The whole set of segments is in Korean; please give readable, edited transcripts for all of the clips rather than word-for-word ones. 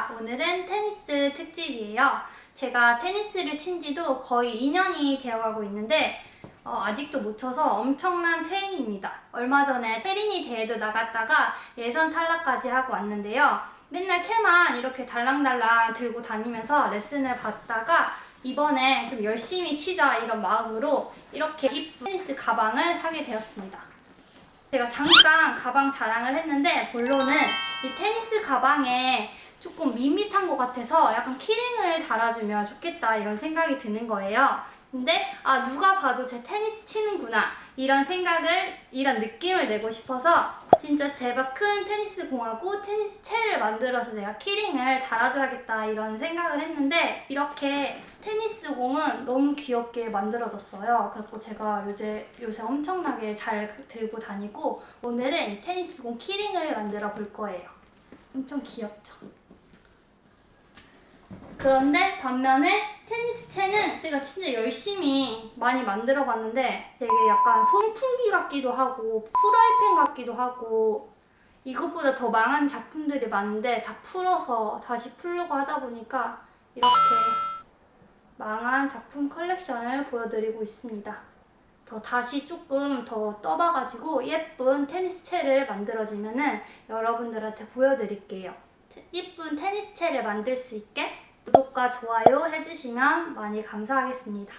반갑습니다. 오늘은 테니스 특집이에요. 제가 테니스를 친 지도 거의 2년이 되어가고 있는데 아직도 못 쳐서 엄청난 트레이닝입니다. 얼마 전에 테린이 대회도 나갔다가 예선 탈락까지 하고 왔는데요. 맨날 채만 이렇게 달랑달랑 들고 다니면서 레슨을 받다가 이번에 좀 열심히 치자 이런 마음으로 이렇게 이쁜 테니스 가방을 사게 되었습니다. 제가 잠깐 가방 자랑을 했는데 본론은 이 테니스 가방에 조금 밋밋한 것 같아서 약간 키링을 달아주면 좋겠다 이런 생각이 드는 거예요. 근데 누가 봐도 제 테니스 치는구나 이런 느낌을 내고 싶어서 진짜 대박 큰 테니스 공하고 테니스 채를 만들어서 내가 키링을 달아줘야겠다 이런 생각을 했는데 이렇게 테니스 공은 너무 귀엽게 만들어졌어요. 그래서 제가 요새 엄청나게 잘 들고 다니고 오늘은 이 테니스 공 키링을 만들어 볼 거예요. 엄청 귀엽죠? 그런데 반면에 테니스 채는 제가 진짜 열심히 많이 만들어 봤는데 되게 약간 손풍기 같기도 하고 프라이팬 같기도 하고 이것보다 더 망한 작품들이 많은데 다 풀어서 다시 풀려고 하다 보니까 이렇게 망한 작품 컬렉션을 보여드리고 있습니다. 다시 조금 더 떠봐가지고 예쁜 테니스 채를 만들어지면은 여러분들한테 보여드릴게요. 예쁜 테니스 채를 만들 수 있게 구독과 좋아요 해주시면 많이 감사하겠습니다.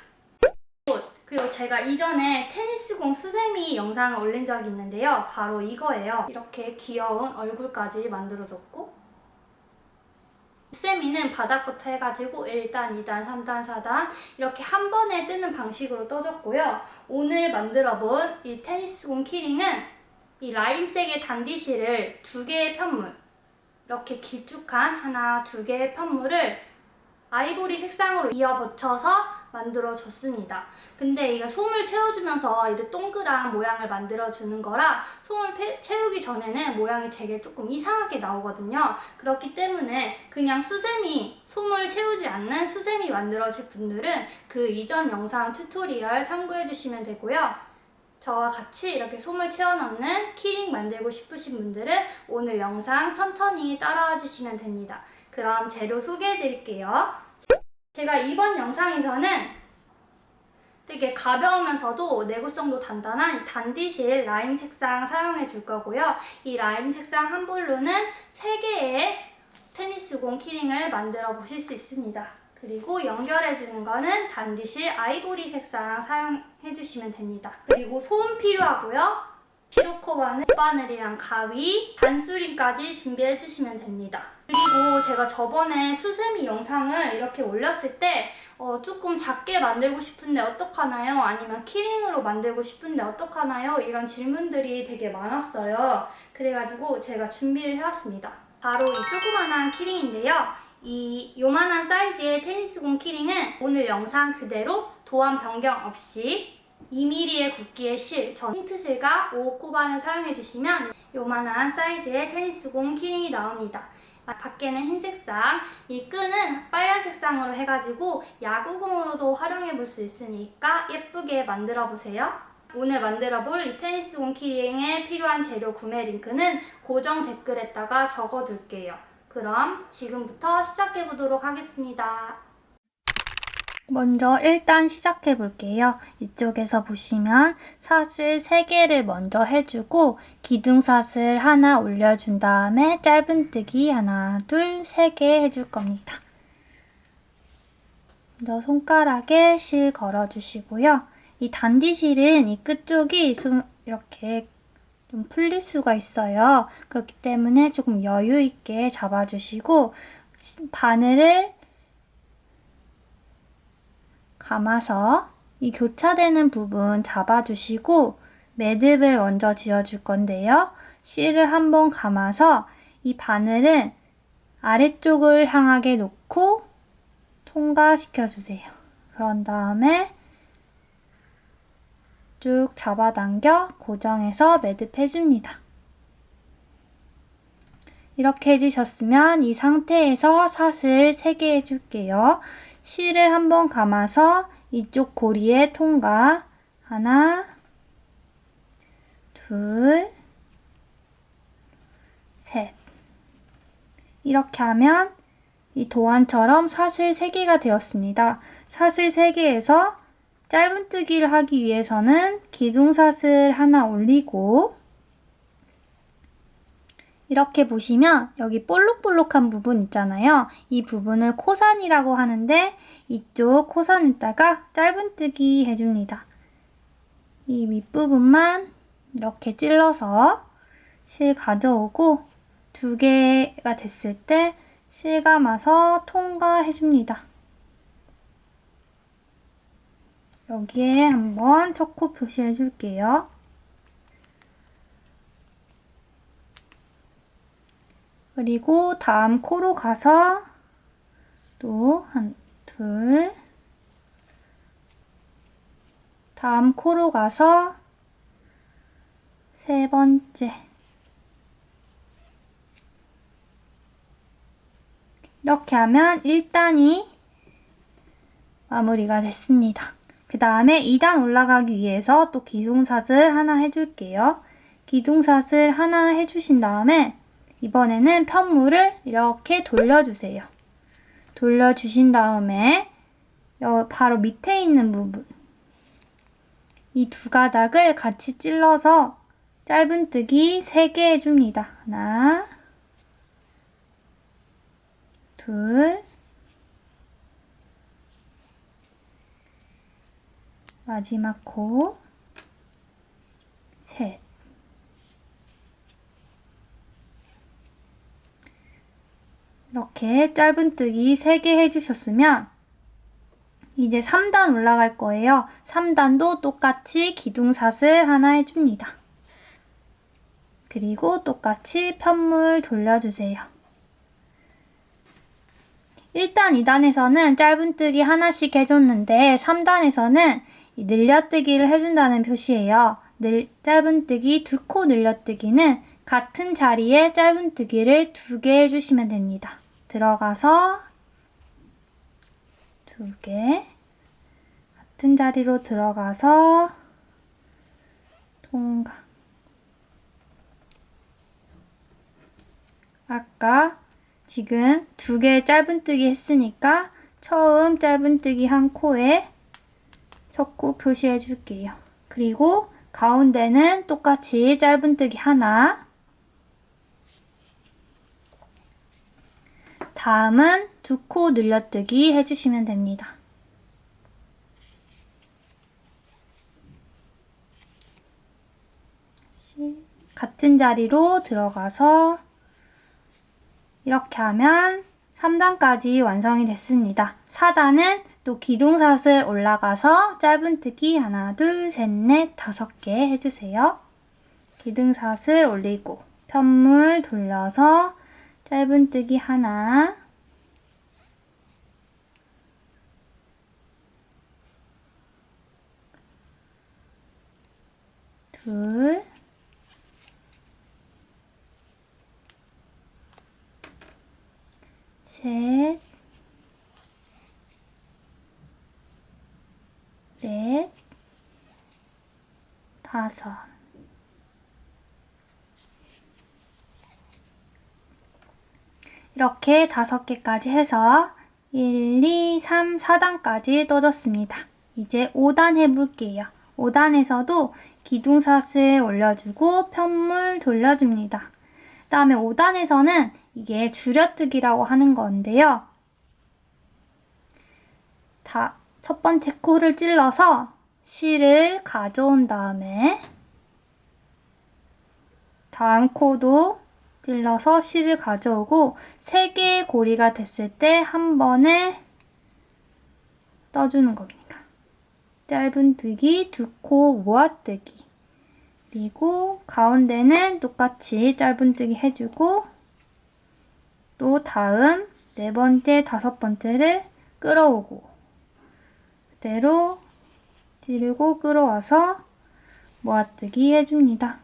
그리고 제가 이전에 테니스공 수세미 영상을 올린 적이 있는데요. 바로 이거예요. 이렇게 귀여운 얼굴까지 만들어줬고 수세미는 바닥부터 해가지고 1단, 2단, 3단, 4단 이렇게 한 번에 뜨는 방식으로 떠줬고요. 오늘 만들어본 이 테니스공 키링은 이 라임색의 단디실을 2개의 편물 이렇게 길쭉한 하나, 2개의 편물을 아이보리 색상으로 이어 붙여서 만들어줬습니다. 근데 이게 솜을 채워주면서 이렇게 동그란 모양을 만들어주는 거라 솜을 채우기 전에는 모양이 되게 조금 이상하게 나오거든요. 그렇기 때문에 그냥 솜을 채우지 않는 수세미 만들어질 분들은 그 이전 영상 튜토리얼 참고해주시면 되고요. 저와 같이 이렇게 솜을 채워넣는 키링 만들고 싶으신 분들은 오늘 영상 천천히 따라와 주시면 됩니다. 그럼 재료 소개해 드릴게요. 제가 이번 영상에서는 되게 가벼우면서도 내구성도 단단한 이 단디실 라임 색상 사용해 줄 거고요. 이 라임 색상 한 볼로는 3개의 테니스공 키링을 만들어 보실 수 있습니다. 그리고 연결해 주는 거는 단디실 아이보리 색상 사용해 주시면 됩니다. 그리고 솜 필요하고요. 시로코 바늘이랑 가위, 반수림까지 준비해 주시면 됩니다. 그리고 제가 저번에 수세미 영상을 이렇게 올렸을 때 조금 작게 만들고 싶은데 어떡하나요? 아니면 키링으로 만들고 싶은데 어떡하나요? 이런 질문들이 되게 많았어요. 그래가지고 제가 준비를 해왔습니다. 바로 이 조그만한 키링인데요. 이 요만한 사이즈의 테니스공 키링은 오늘 영상 그대로 도안 변경 없이 2mm의 굵기의 실, 힌트실과 5호 코반을 사용해주시면 요만한 사이즈의 테니스공 키링이 나옵니다. 밖에는 흰색상, 이 끈은 빨간 색상으로 해가지고 야구공으로도 활용해 볼 수 있으니까 예쁘게 만들어 보세요. 오늘 만들어 볼 이 테니스공 키링에 필요한 재료 구매 링크는 고정 댓글에다가 적어둘게요. 그럼 지금부터 시작해 보도록 하겠습니다. 먼저 일단 시작해 볼게요. 이쪽에서 보시면 사슬 3개를 먼저 해주고 기둥사슬 하나 올려준 다음에 짧은뜨기 하나, 둘, 3개 해줄 겁니다. 먼저 손가락에 실 걸어주시고요. 이 단디실은 이 끝쪽이 이렇게 좀 풀릴 수가 있어요. 그렇기 때문에 조금 여유 있게 잡아주시고 바늘을 감아서 이 교차되는 부분 잡아주시고 매듭을 먼저 지어줄 건데요. 실을 한번 감아서 이 바늘은 아래쪽을 향하게 놓고 통과시켜주세요. 그런 다음에 쭉 잡아당겨 고정해서 매듭해줍니다. 이렇게 해주셨으면 이 상태에서 사슬 3개 해줄게요. 실을 한번 감아서 이쪽 고리에 통과 하나, 둘, 셋 이렇게 하면 이 도안처럼 사슬 3개가 되었습니다. 사슬 3개에서 짧은뜨기를 하기 위해서는 기둥사슬 하나 올리고 이렇게 보시면 여기 볼록볼록한 부분 있잖아요. 이 부분을 코산이라고 하는데 이쪽 코산에다가 짧은뜨기 해줍니다. 이 윗부분만 이렇게 찔러서 실 가져오고 2개가 됐을 때 실 감아서 통과해줍니다. 여기에 한번 첫 코 표시해 줄게요. 그리고 다음 코로 가서 또 둘, 다음 코로 가서 3번째, 이렇게 하면 1단이 마무리가 됐습니다. 그 다음에 2단 올라가기 위해서 또 기둥사슬 하나 해줄게요. 기둥사슬 하나 해주신 다음에 이번에는 편물을 이렇게 돌려주세요. 돌려주신 다음에 바로 밑에 있는 부분 이 2가닥을 같이 찔러서 짧은뜨기 3개 해줍니다. 하나, 둘, 마지막 코, 셋. 이렇게 짧은뜨기 3개 해주셨으면 이제 3단 올라갈 거예요. 3단도 똑같이 기둥사슬 하나 해줍니다. 그리고 똑같이 편물 돌려주세요. 1단, 2단에서는 짧은뜨기 하나씩 해줬는데 3단에서는 늘려뜨기를 해준다는 표시예요. 짧은뜨기 2코 늘려뜨기는 같은 자리에 짧은뜨기를 2개 해주시면 됩니다. 들어가서 2개, 같은 자리로 들어가서 통과. 아까 지금 2개 짧은뜨기 했으니까 처음 짧은뜨기 한 코에 첫 코 표시해 줄게요. 그리고 가운데는 똑같이 짧은뜨기 하나, 다음은 2코 늘려뜨기 해주시면 됩니다. 같은 자리로 들어가서 이렇게 하면 3단까지 완성이 됐습니다. 4단은 또 기둥사슬 올라가서 짧은뜨기 하나, 둘, 셋, 넷, 5개 해주세요. 기둥사슬 올리고 편물 돌려서 짧은뜨기 하나, 둘, 셋, 넷, 5. 이렇게 5개까지 해서 1, 2, 3, 4단까지 떠줬습니다. 이제 5단 해볼게요. 5단에서도 기둥사슬 올려주고 편물 돌려줍니다. 그 다음에 5단에서는 이게 줄여뜨기라고 하는 건데요. 첫 번째 코를 찔러서 실을 가져온 다음에 다음 코도 찔러서 실을 가져오고 3개의 고리가 됐을 때 한 번에 떠주는 겁니다. 짧은뜨기, 2코 모아뜨기. 그리고 가운데는 똑같이 짧은뜨기 해주고 또 다음 4번째, 5번째를 끌어오고 그대로 찌르고 끌어와서 모아뜨기 해줍니다.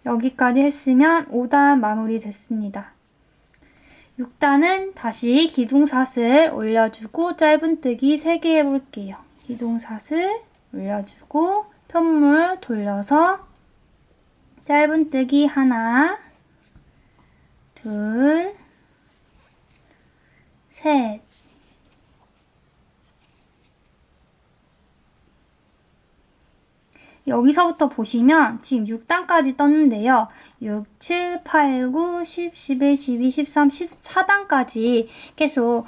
여기까지 했으면 5단 마무리 됐습니다. 6단은 다시 기둥사슬 올려주고 짧은뜨기 3개 해볼게요. 기둥사슬 올려주고 편물 돌려서 짧은뜨기 하나, 둘, 셋. 여기서부터 보시면 지금 6단까지 떴는데요. 6, 7, 8, 9, 10, 11, 12, 13, 14단까지 계속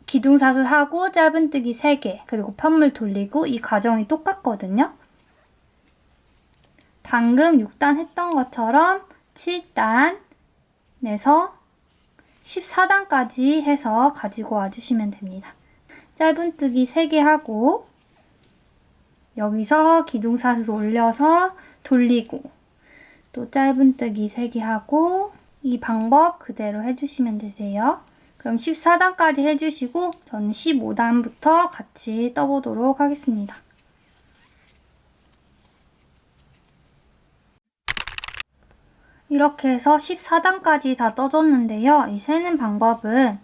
기둥사슬 하고 짧은뜨기 3개 그리고 편물 돌리고 이 과정이 똑같거든요. 방금 6단 했던 것처럼 7단에서 14단까지 해서 가지고 와주시면 됩니다. 짧은뜨기 3개 하고 여기서 기둥사슬 올려서 돌리고 또 짧은뜨기 3개 하고 이 방법 그대로 해주시면 되세요. 그럼 14단까지 해주시고 저는 15단부터 같이 떠보도록 하겠습니다. 이렇게 해서 14단까지 다 떠줬는데요. 이 세는 방법은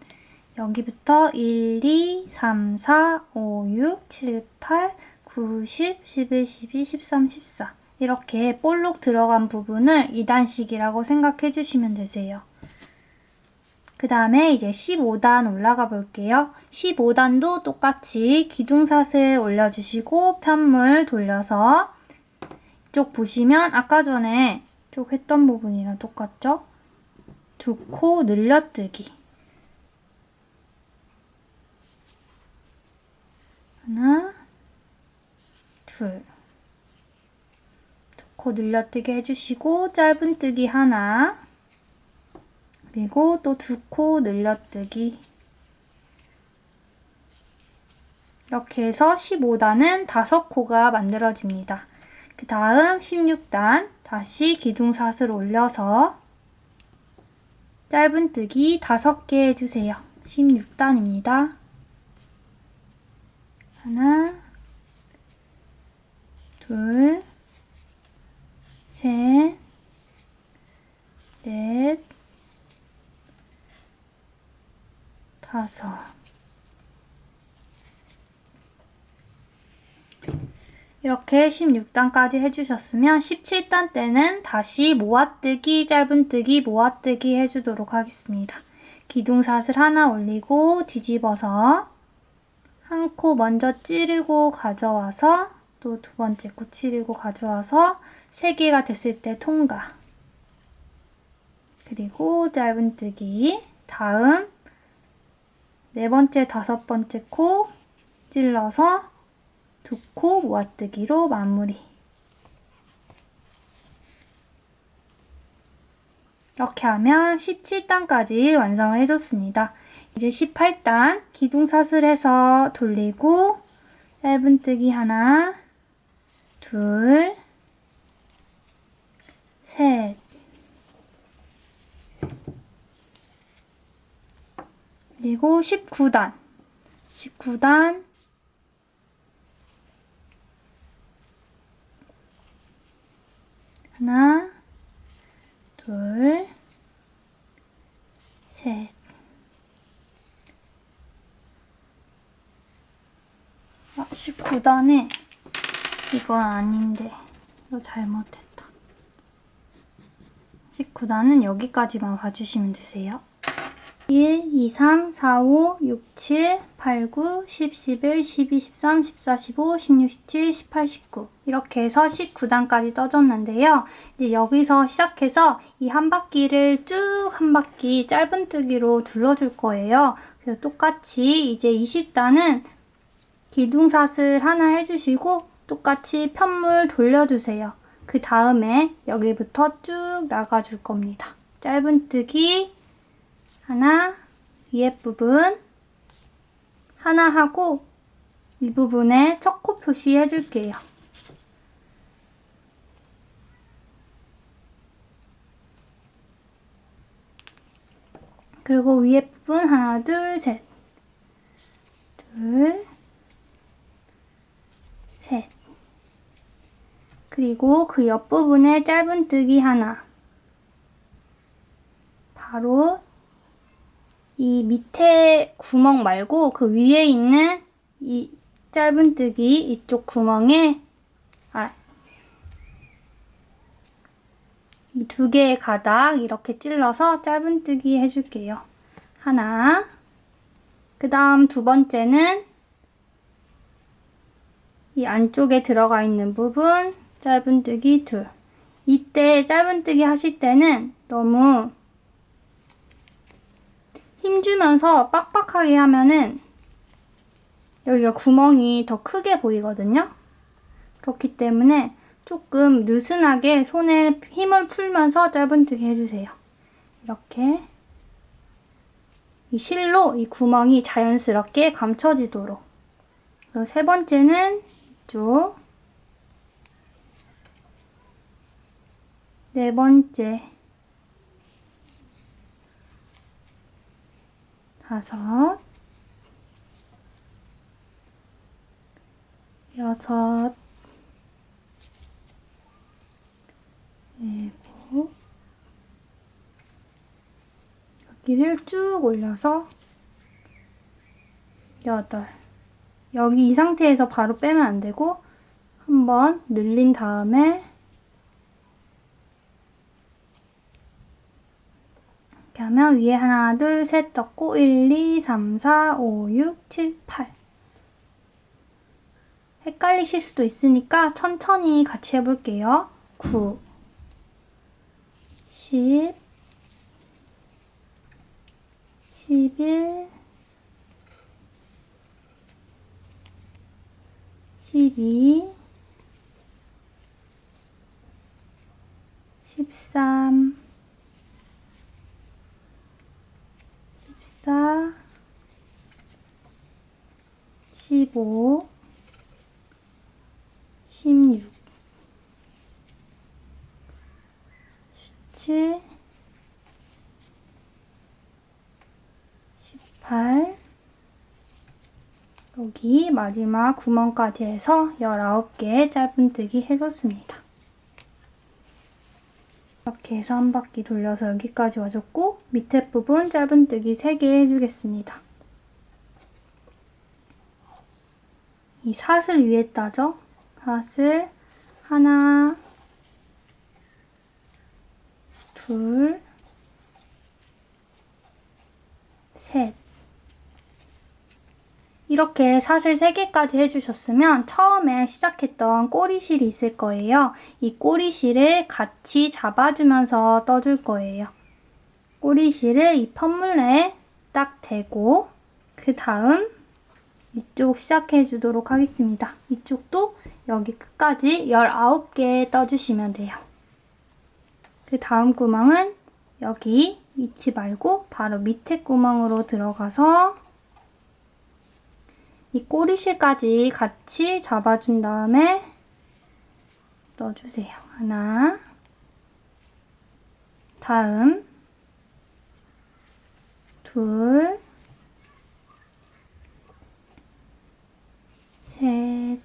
여기부터 1, 2, 3, 4, 5, 6, 7, 8, 9, 10, 11, 12, 13, 14 이렇게 볼록 들어간 부분을 2단씩이라고 생각해 주시면 되세요. 그 다음에 이제 15단 올라가 볼게요. 15단도 똑같이 기둥사슬 올려주시고 편물 돌려서 이쪽 보시면 아까 전에 쭉 했던 부분이랑 똑같죠? 2코 늘려뜨기 하나 둘 2코 늘려뜨기 해주시고 짧은뜨기 하나 그리고 또 2코 늘려뜨기 이렇게 해서 15단은 5코가 만들어집니다. 그 다음 16단 다시 기둥사슬 올려서 짧은뜨기 5개 해주세요. 16단입니다. 하나 둘 셋 넷 다섯 이렇게 16단까지 해주셨으면 17단 때는 다시 모아뜨기, 짧은뜨기, 모아뜨기 해주도록 하겠습니다. 기둥사슬 하나 올리고 뒤집어서 한 코 먼저 찌르고 가져와서 또 두 번째 코 찌르고 가져와서 3개가 됐을 때 통과. 그리고 짧은뜨기. 다음 4번째, 5번째 코 찔러서 2코 모아뜨기로 마무리. 이렇게 하면 17단까지 완성을 해줬습니다. 이제 18단 기둥사슬해서 돌리고 짧은뜨기 하나, 둘, 셋, 그리고 19단 하나, 둘, 셋. 아, 19단에 이건 아닌데 이거 잘못했다. 19단은 여기까지만 봐주시면 되세요. 1, 2, 3, 4, 5, 6, 7, 8, 9, 10, 11, 12, 13, 14, 15, 16, 17, 18, 19 이렇게 해서 19단까지 떠줬는데요. 이제 여기서 시작해서 이 한 바퀴를 쭉 한 바퀴 짧은뜨기로 둘러줄 거예요. 그래서 똑같이 이제 20단은 기둥사슬 하나 해주시고 똑같이 편물 돌려주세요. 그 다음에 여기부터 쭉 나가줄 겁니다. 짧은뜨기 하나, 위에 부분 하나 하고 이 부분에 첫 코 표시 해줄게요. 그리고 위에 부분 하나, 둘, 셋. 둘, 셋. 그리고 그 옆부분에 짧은뜨기 하나. 바로 이 밑에 구멍 말고 그 위에 있는 이 짧은뜨기 이쪽 구멍에 이 2개의 가닥 이렇게 찔러서 짧은뜨기 해줄게요. 하나, 그 다음 두 번째는 이 안쪽에 들어가 있는 부분 짧은뜨기 둘. 이때 짧은뜨기 하실 때는 너무 힘주면서 빡빡하게 하면은 여기가 구멍이 더 크게 보이거든요. 그렇기 때문에 조금 느슨하게 손에 힘을 풀면서 짧은뜨기 해주세요. 이렇게 이 실로 이 구멍이 자연스럽게 감춰지도록. 그리고 세 번째는 이쪽. 네 번째. 다섯. 여섯. 일곱. 여기를 쭉 올려서 여덟. 여기 이 상태에서 바로 빼면 안 되고 한번 늘린 다음에 이렇게 하면 위에 하나, 둘, 셋 떴고 1, 2, 3, 4, 5, 6, 7, 8. 헷갈리실 수도 있으니까 천천히 같이 해볼게요. 9, 10, 11, 12, 13, 14, 15, 16, 17, 18, 여기 마지막 구멍까지 해서 19개 짧은뜨기 해줬습니다. 이렇게 해서 한 바퀴 돌려서 여기까지 와줬고 밑에 부분 짧은뜨기 3개 해주겠습니다. 이 사슬 위에 따죠? 사슬 하나, 둘, 셋. 이렇게 사슬 3개까지 해주셨으면 처음에 시작했던 꼬리실이 있을 거예요. 이 꼬리실을 같이 잡아주면서 떠줄 거예요. 꼬리실을 이 편물에 딱 대고 그 다음 이쪽 시작해 주도록 하겠습니다. 이쪽도 여기 끝까지 19개 떠주시면 돼요. 그 다음 구멍은 여기 위치 말고 바로 밑에 구멍으로 들어가서 이 꼬리실까지 같이 잡아준 다음에 넣어주세요. 하나, 다음, 둘, 셋,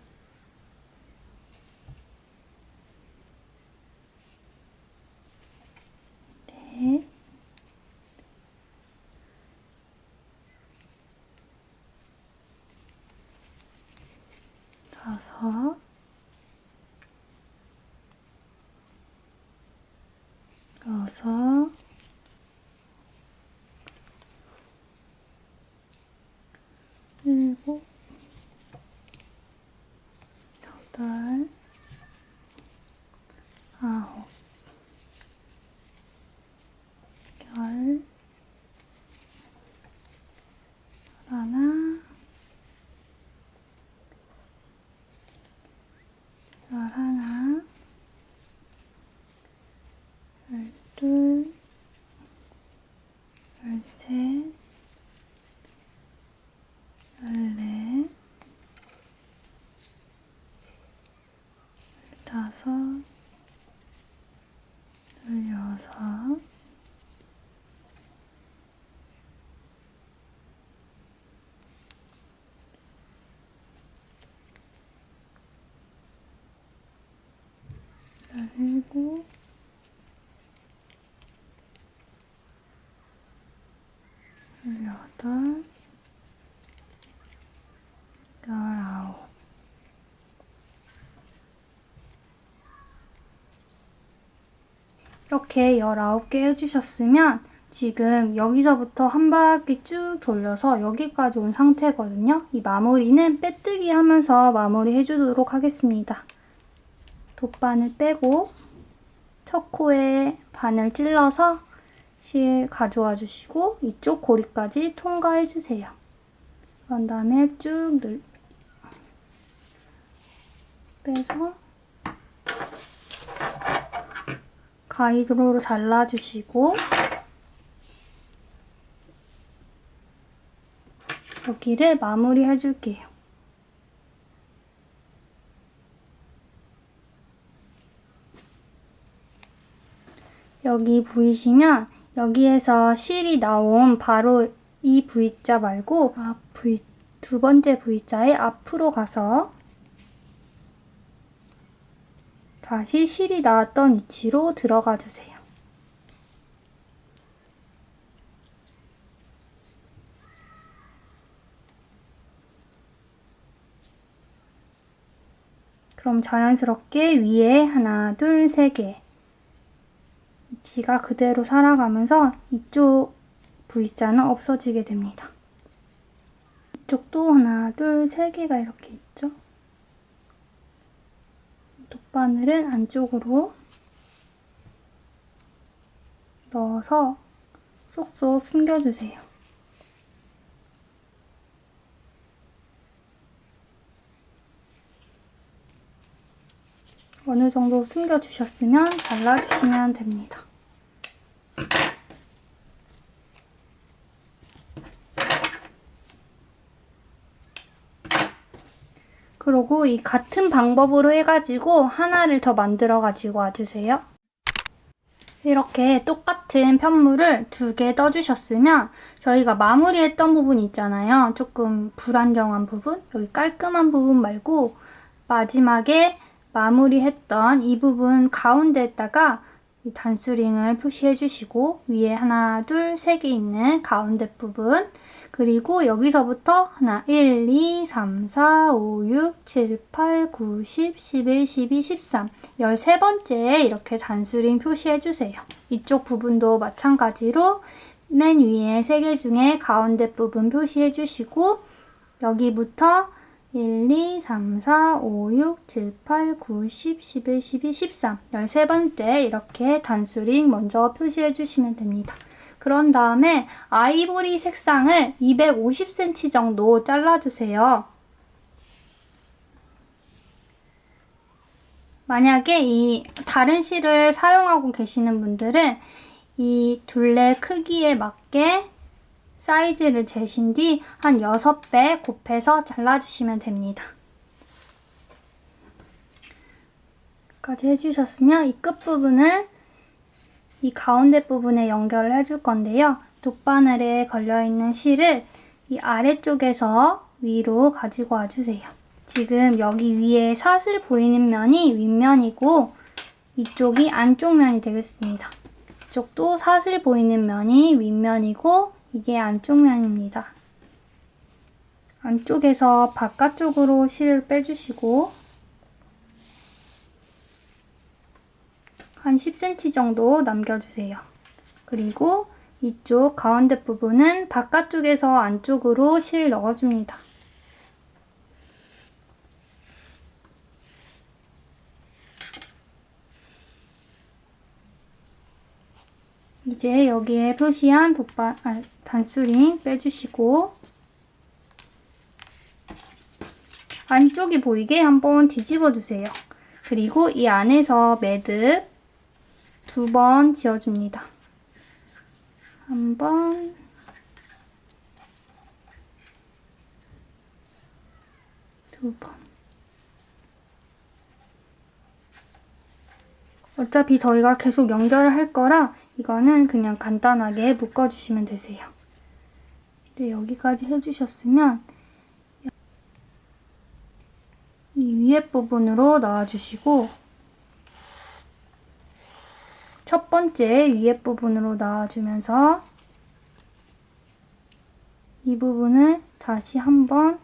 넷, 다섯, 여섯, 일곱, 여덟, 아홉, 열, 하나, 열하나, 열둘, 열셋, 열넷, 열다섯, 열여섯, 열일곱, 열여덟, 열아홉. 이렇게 19개 해주셨으면 지금 여기서부터 한 바퀴 쭉 돌려서 여기까지 온 상태거든요. 이 마무리는 빼뜨기 하면서 마무리 해주도록 하겠습니다. 돗바늘 빼고 첫 코에 바늘 찔러서 실 가져와 주시고 이쪽 고리까지 통과해 주세요. 그런 다음에 쭉 빼서 가위로 잘라주시고 여기를 마무리 해줄게요. 여기 보이시면 여기에서 실이 나온 바로 이 V자 말고 두 번째 V자의 앞으로 가서 다시 실이 나왔던 위치로 들어가 주세요. 그럼 자연스럽게 위에 하나, 둘, 세 개 위치가 그대로 살아가면서 이쪽 V자는 없어지게 됩니다. 이쪽도 하나, 둘, 세 개가 이렇게 있죠. 돗바늘은 안쪽으로 넣어서 쏙쏙 숨겨주세요. 어느 정도 숨겨주셨으면 잘라주시면 됩니다. 그리고 이 같은 방법으로 해가지고 하나를 더 만들어 가지고 와주세요. 이렇게 똑같은 편물을 2개 떠주셨으면 저희가 마무리했던 부분 있잖아요. 조금 불안정한 부분, 여기 깔끔한 부분 말고 마지막에 마무리했던 이 부분 가운데에다가 이 단수링을 표시해 주시고 위에 하나, 둘, 세 개 있는 가운데 부분 그리고 여기서부터 하나, 1, 2, 3, 4, 5, 6, 7, 8, 9, 10, 11, 12, 13 13번째에 이렇게 단수링 표시해 주세요. 이쪽 부분도 마찬가지로 맨 위에 3개 중에 가운데 부분 표시해 주시고 여기부터 1, 2, 3, 4, 5, 6, 7, 8, 9, 10, 11, 12, 13 13번째 이렇게 단수링 먼저 표시해 주시면 됩니다. 그런 다음에 아이보리 색상을 250cm 정도 잘라주세요. 만약에 이 다른 실을 사용하고 계시는 분들은 이 둘레 크기에 맞게 사이즈를 재신 뒤 한 6배 곱해서 잘라주시면 됩니다. 여기까지 해주셨으면 이 끝부분을 이 가운데 부분에 연결을 해줄 건데요. 돗바늘에 걸려있는 실을 이 아래쪽에서 위로 가지고 와주세요. 지금 여기 위에 사슬 보이는 면이 윗면이고 이쪽이 안쪽 면이 되겠습니다. 이쪽도 사슬 보이는 면이 윗면이고 이게 안쪽 면입니다. 안쪽에서 바깥쪽으로 실을 빼주시고 한 10cm 정도 남겨주세요. 그리고 이쪽 가운데 부분은 바깥쪽에서 안쪽으로 실 넣어줍니다. 이제 여기에 표시한 단수링 빼주시고 안쪽이 보이게 한번 뒤집어 주세요. 그리고 이 안에서 매듭 2번 지어줍니다. 1번, 2번. 어차피 저희가 계속 연결을 할 거라 이거는 그냥 간단하게 묶어주시면 되세요. 이제 여기까지 해주셨으면 이 위에 부분으로 넣어주시고 첫 번째 위에 부분으로 넣어주면서 이 부분을 다시 한번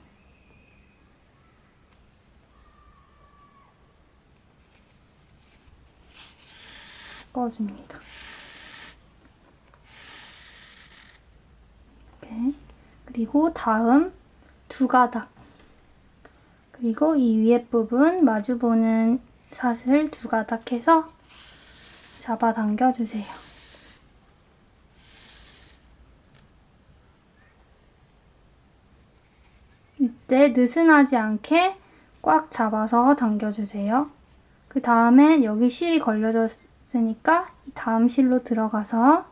꺼줍니다. 그리고 다음 두 가닥, 그리고 이 위에 부분 마주보는 사슬 두 가닥 해서 잡아당겨주세요. 이때 느슨하지 않게 꽉 잡아서 당겨주세요. 그 다음에 여기 실이 걸려졌으니까 다음 실로 들어가서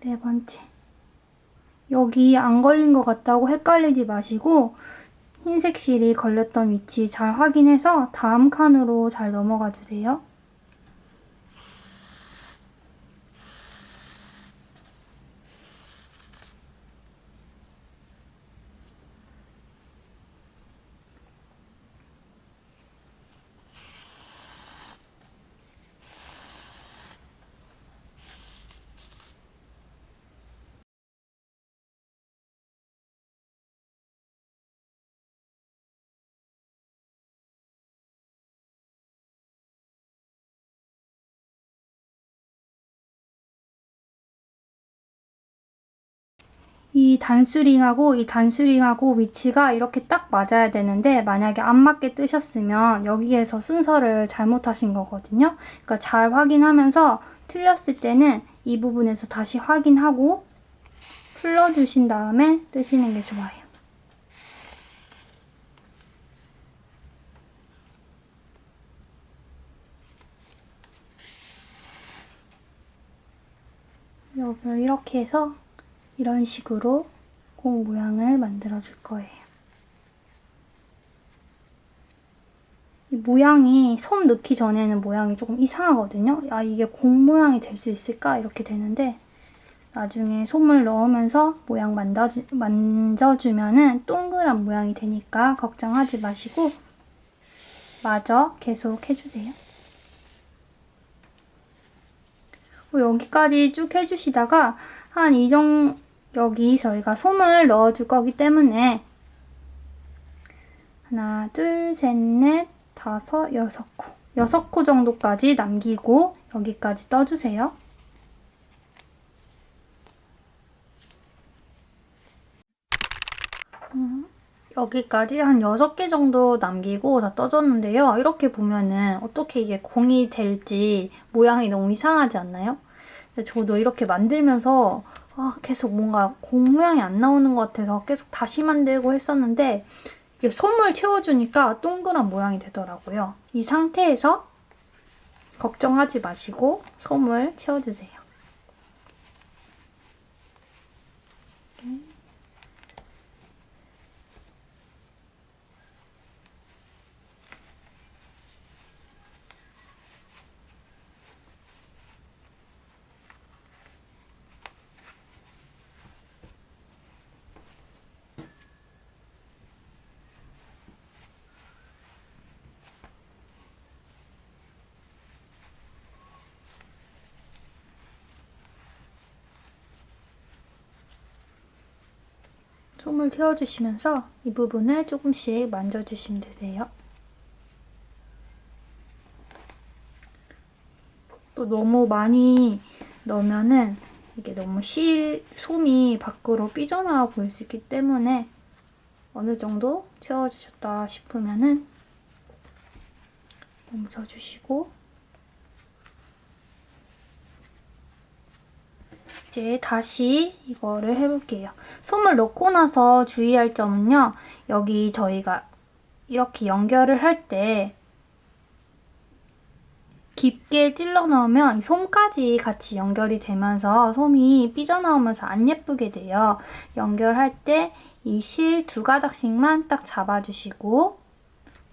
네 번째. 여기 안 걸린 것 같다고 헷갈리지 마시고 흰색 실이 걸렸던 위치 잘 확인해서 다음 칸으로 잘 넘어가 주세요. 이 단수링하고 이 단수링하고 위치가 이렇게 딱 맞아야 되는데 만약에 안 맞게 뜨셨으면 여기에서 순서를 잘못하신 거거든요. 그러니까 잘 확인하면서 틀렸을 때는 이 부분에서 다시 확인하고 풀러주신 다음에 뜨시는 게 좋아요. 여기를 이렇게 해서 이런 식으로 공 모양을 만들어 줄 거예요. 이 모양이 솜 넣기 전에는 모양이 조금 이상하거든요. 아, 이게 공 모양이 될 수 있을까? 이렇게 되는데 나중에 솜을 넣으면서 모양 만져주면은 동그란 모양이 되니까 걱정하지 마시고 마저 계속 해주세요. 여기까지 쭉 해주시다가 한 이 정도 여기 저희가 솜을 넣어줄 거기 때문에 하나, 둘, 셋, 넷, 다섯, 여섯 코. 6코 정도까지 남기고 여기까지 떠주세요. 여기까지 한 6개 정도 남기고 다 떠줬는데요. 이렇게 보면은 어떻게 이게 공이 될지 모양이 너무 이상하지 않나요? 근데 저도 이렇게 만들면서 계속 뭔가 공 모양이 안 나오는 것 같아서 계속 다시 만들고 했었는데 이게 솜을 채워주니까 동그란 모양이 되더라고요. 이 상태에서 걱정하지 마시고 솜을 채워주세요. 솜을 채워주시면서 이 부분을 조금씩 만져주시면 되세요. 또 너무 많이 넣으면은 이게 너무 솜이 밖으로 삐져나와 보일 수 있기 때문에 어느 정도 채워주셨다 싶으면은 멈춰주시고 이제 다시 이거를 해볼게요. 솜을 넣고 나서 주의할 점은요. 여기 저희가 이렇게 연결을 할 때 깊게 찔러 넣으면 이 솜까지 같이 연결이 되면서 솜이 삐져나오면서 안 예쁘게 돼요. 연결할 때 이 실 2가닥씩만 딱 잡아주시고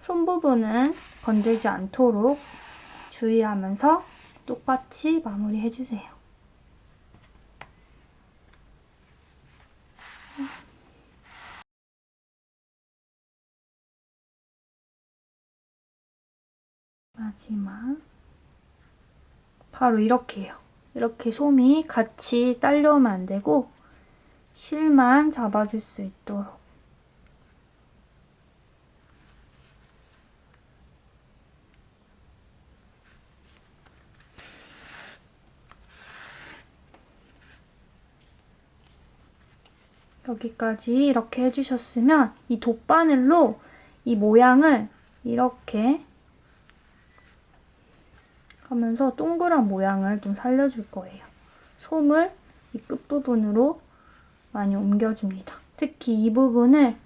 솜 부분은 건들지 않도록 주의하면서 똑같이 마무리해주세요. 마지막 바로 이렇게요. 이렇게 솜이 같이 딸려오면 안 되고 실만 잡아줄 수 있도록 여기까지 이렇게 해주셨으면 이 돗바늘로 이 모양을 이렇게 하면서 동그란 모양을 좀 살려줄 거예요. 솜을 이 끝부분으로 많이 옮겨줍니다. 특히 이 부분을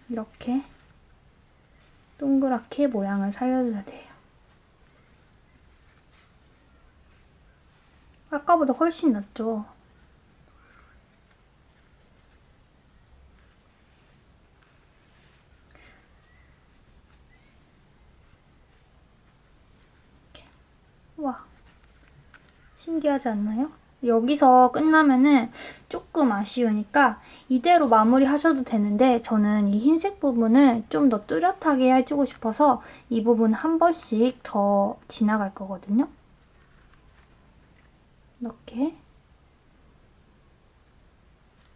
이렇게 동그랗게 모양을 살려줘야 돼요. 아까보다 훨씬 낫죠? 이렇게. 와, 신기하지 않나요? 여기서 끝나면은 조금 아쉬우니까 이대로 마무리 하셔도 되는데 저는 이 흰색 부분을 좀 더 뚜렷하게 해주고 싶어서 이 부분 한 번씩 더 지나갈 거거든요. 이렇게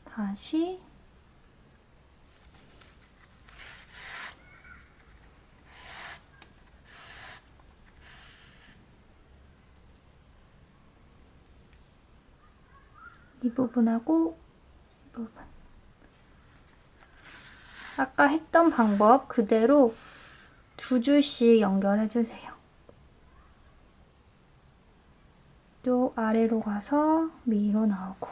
다시 이 부분하고 이 부분 아까 했던 방법 그대로 두 줄씩 연결해주세요. 또 아래로 가서 위로 나오고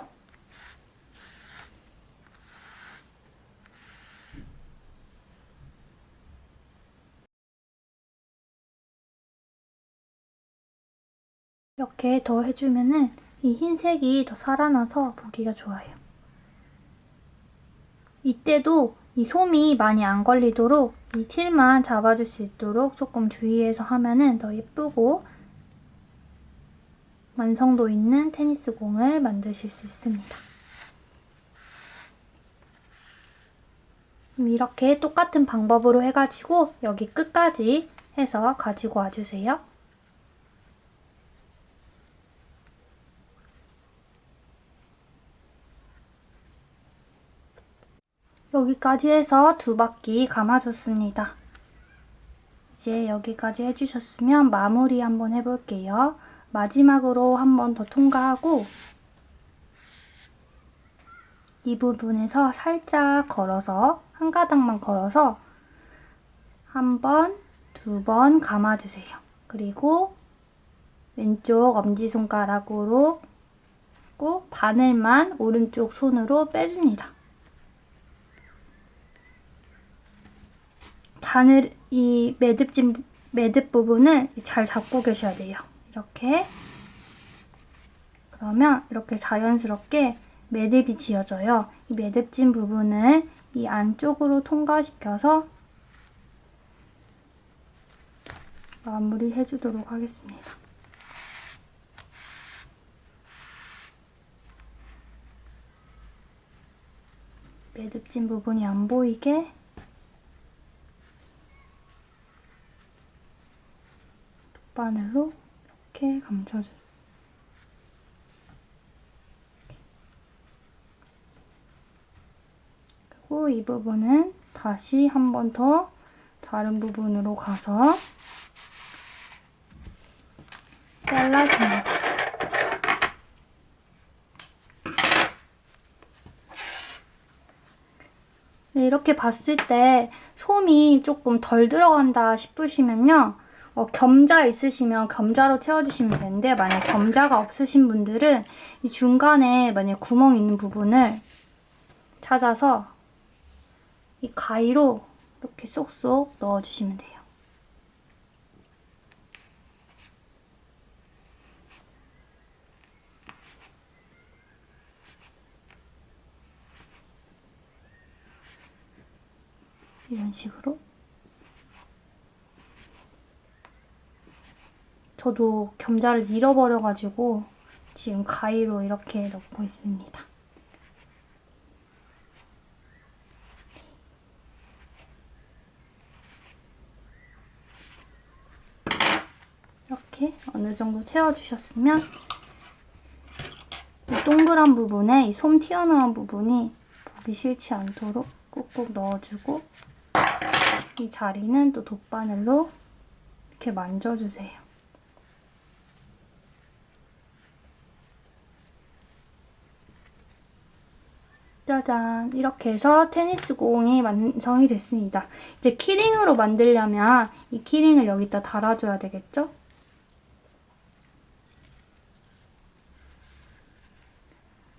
이렇게 더 해주면은 이 흰색이 더 살아나서 보기가 좋아요. 이때도 이 솜이 많이 안 걸리도록 이 칠만 잡아줄 수 있도록 조금 주의해서 하면은 더 예쁘고 완성도 있는 테니스 공을 만드실 수 있습니다. 이렇게 똑같은 방법으로 해가지고 여기 끝까지 해서 가지고 와주세요. 여기까지 해서 두 바퀴 감아줬습니다. 이제 여기까지 해주셨으면 마무리 한번 해볼게요. 마지막으로 한 번 더 통과하고 이 부분에서 살짝 걸어서 한 가닥만 걸어서 한 번, 두 번 감아주세요. 그리고 왼쪽 엄지손가락으로 꼭 바늘만 오른쪽 손으로 빼줍니다. 바늘 이 매듭 부분을 잘 잡고 계셔야 돼요. 이렇게 그러면 이렇게 자연스럽게 매듭이 지어져요. 이 매듭진 부분을 이 안쪽으로 통과시켜서 마무리 해주도록 하겠습니다. 매듭진 부분이 안 보이게 바늘로 이렇게 감춰주세요. 그리고 이 부분은 다시 한 번 더 다른 부분으로 가서 잘라줍니다. 네, 이렇게 봤을 때 솜이 조금 덜 들어간다 싶으시면요. 겸자 있으시면 겸자로 채워주시면 되는데 만약 겸자가 없으신 분들은 이 중간에 만약 구멍 있는 부분을 찾아서 이 가위로 이렇게 쏙쏙 넣어주시면 돼요. 이런 식으로. 저도 겸자를 잃어버려가지고 지금 가위로 이렇게 넣고 있습니다. 이렇게 어느 정도 채워주셨으면 이 동그란 부분에 이 솜 튀어나온 부분이 보기 싫지 않도록 꾹꾹 넣어주고 이 자리는 또 돗바늘로 이렇게 만져주세요. 짜잔! 이렇게 해서 테니스 공이 완성이 됐습니다. 이제 키링으로 만들려면 이 키링을 여기다 달아줘야 되겠죠?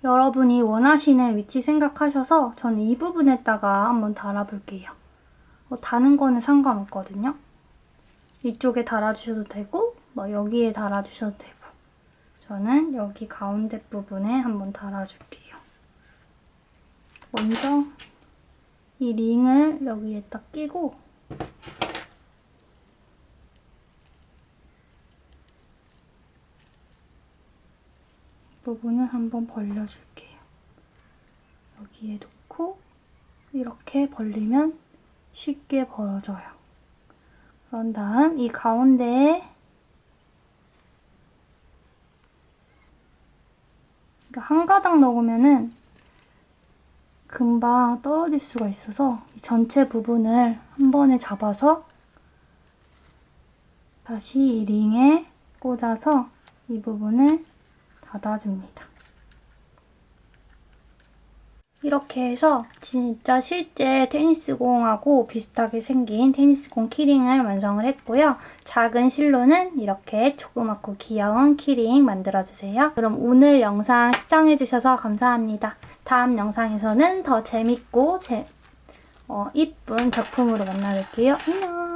여러분이 원하시는 위치 생각하셔서 저는 이 부분에다가 한번 달아볼게요. 다는 거는 상관없거든요. 이쪽에 달아주셔도 되고 뭐 여기에 달아주셔도 되고 저는 여기 가운데 부분에 한번 달아줄게요. 먼저 이 링을 여기에 딱 끼고 이 부분을 한번 벌려줄게요. 여기에 놓고 이렇게 벌리면 쉽게 벌어져요. 그런 다음 이 가운데에 한 가닥 넣으면은 금방 떨어질 수가 있어서 이 전체 부분을 한 번에 잡아서 다시 이 링에 꽂아서 이 부분을 닫아줍니다. 이렇게 해서 진짜 실제 테니스공하고 비슷하게 생긴 테니스공 키링을 완성을 했고요. 작은 실로는 이렇게 조그맣고 귀여운 키링 만들어주세요. 그럼 오늘 영상 시청해주셔서 감사합니다. 다음 영상에서는 더 재밌고 이쁜 작품으로 만나뵐게요. 안녕!